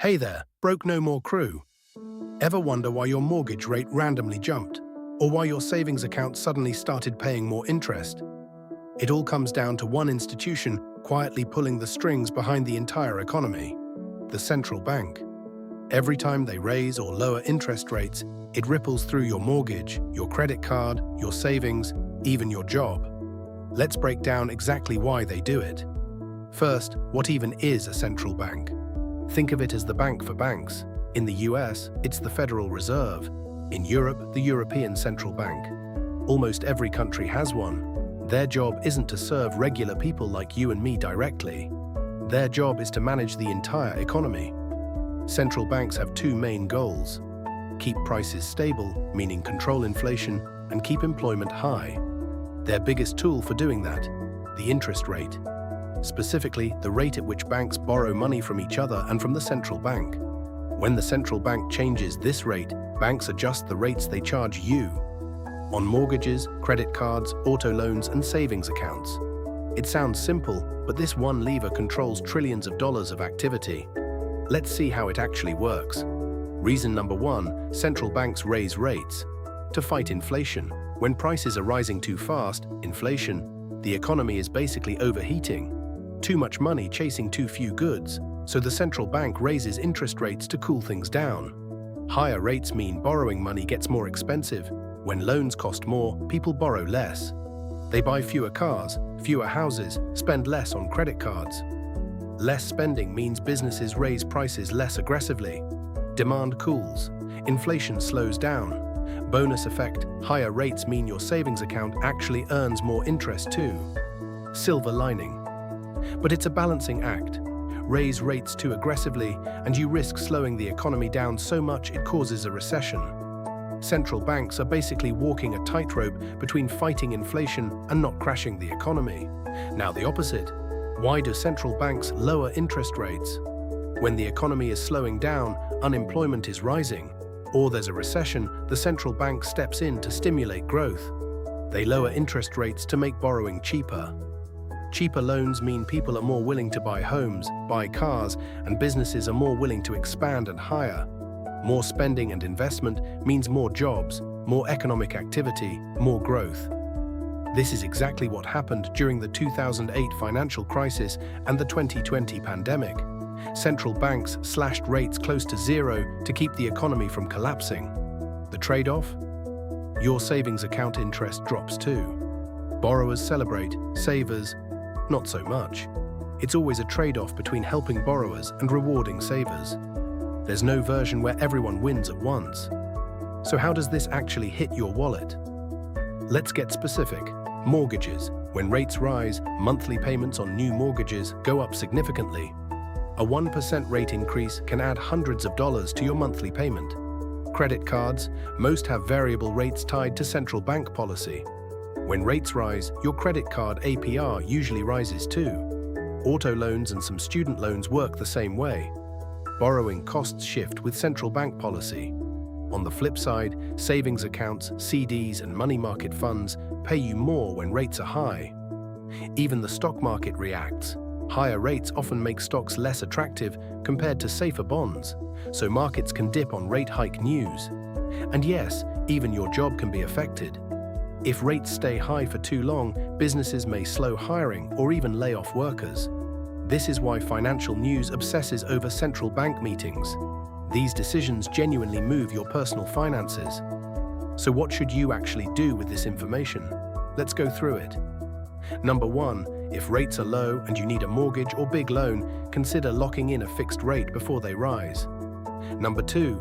Hey there, broke no more crew. Ever wonder why your mortgage rate randomly jumped? Or why your savings account suddenly started paying more interest? It all comes down to one institution quietly pulling the strings behind the entire economy: the central bank. Every time they raise or lower interest rates, it ripples through your mortgage, your credit card, your savings, even your job. Let's break down exactly why they do it. First, what even is a central bank? Think of it as the bank for banks. In the US, it's the Federal Reserve. In Europe, the European Central Bank. Almost every country has one. Their job isn't to serve regular people like you and me directly. Their job is to manage the entire economy. Central banks have two main goals: keep prices stable, meaning control inflation, and keep employment high. Their biggest tool for doing that: the interest rate. Specifically, the rate at which banks borrow money from each other and from the central bank. When the central bank changes this rate, banks adjust the rates they charge you on mortgages, credit cards, auto loans, and savings accounts. It sounds simple, but this one lever controls trillions of dollars of activity. Let's see how it actually works. Reason number one: central banks raise rates to fight inflation. When prices are rising too fast, inflation, the economy is basically overheating. Too much money chasing too few goods, so the central bank raises interest rates to cool things down. Higher rates mean borrowing money gets more expensive. When loans cost more, people borrow less. They buy fewer cars, fewer houses, spend less on credit cards. Less spending means businesses raise prices less aggressively. Demand cools. Inflation slows down. Bonus effect: higher rates mean your savings account actually earns more interest too. Silver lining. But it's a balancing act. Raise rates too aggressively, and you risk slowing the economy down so much it causes a recession. Central banks are basically walking a tightrope between fighting inflation and not crashing the economy. Now the opposite. Why do central banks lower interest rates? When the economy is slowing down, unemployment is rising, or there's a recession, the central bank steps in to stimulate growth. They lower interest rates to make borrowing cheaper. Cheaper loans mean people are more willing to buy homes, buy cars, and businesses are more willing to expand and hire. More spending and investment means more jobs, more economic activity, more growth. This is exactly what happened during the 2008 financial crisis and the 2020 pandemic. Central banks slashed rates close to zero to keep the economy from collapsing. The trade-off? Your savings account interest drops too. Borrowers celebrate, savers, not so much. It's always a trade-off between helping borrowers and rewarding savers. There's no version where everyone wins at once. So how does this actually hit your wallet? Let's get specific. Mortgages. When rates rise, monthly payments on new mortgages go up significantly. A 1% rate increase can add hundreds of dollars to your monthly payment. Credit cards. Most have variable rates tied to central bank policy. When rates rise, your credit card APR usually rises too. Auto loans and some student loans work the same way. Borrowing costs shift with central bank policy. On the flip side, savings accounts, CDs, and money market funds pay you more when rates are high. Even the stock market reacts. Higher rates often make stocks less attractive compared to safer bonds, so markets can dip on rate hike news. And yes, even your job can be affected. If rates stay high for too long, businesses may slow hiring or even lay off workers. This is why financial news obsesses over central bank meetings. These decisions genuinely move your personal finances. So what should you actually do with this information? Let's go through it. Number one, if rates are low and you need a mortgage or big loan, consider locking in a fixed rate before they rise. Number two,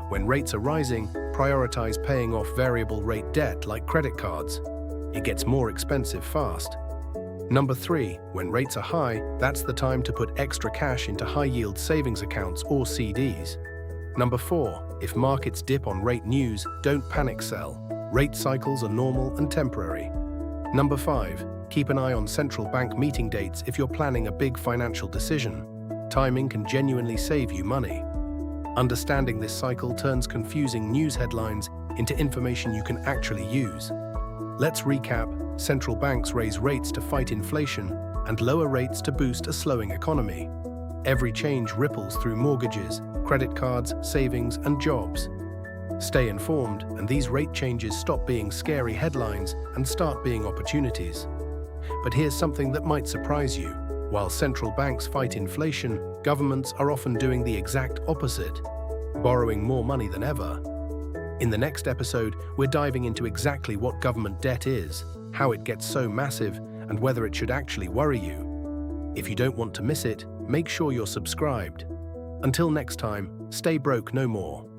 when rates are rising, prioritize paying off variable rate debt like credit cards. It gets more expensive fast. Number three, when rates are high, that's the time to put extra cash into high-yield savings accounts or CDs. Number four, if markets dip on rate news, don't panic sell. Rate cycles are normal and temporary. Number five, keep an eye on central bank meeting dates if you're planning a big financial decision. Timing can genuinely save you money. Understanding this cycle turns confusing news headlines into information you can actually use. Let's recap. Central banks raise rates to fight inflation and lower rates to boost a slowing economy. Every change ripples through mortgages, credit cards, savings, and jobs. Stay informed, and these rate changes stop being scary headlines and start being opportunities. But here's something that might surprise you. While central banks fight inflation, governments are often doing the exact opposite, borrowing more money than ever. In the next episode, we're diving into exactly what government debt is, how it gets so massive, and whether it should actually worry you. If you don't want to miss it, make sure you're subscribed. Until next time, stay broke no more.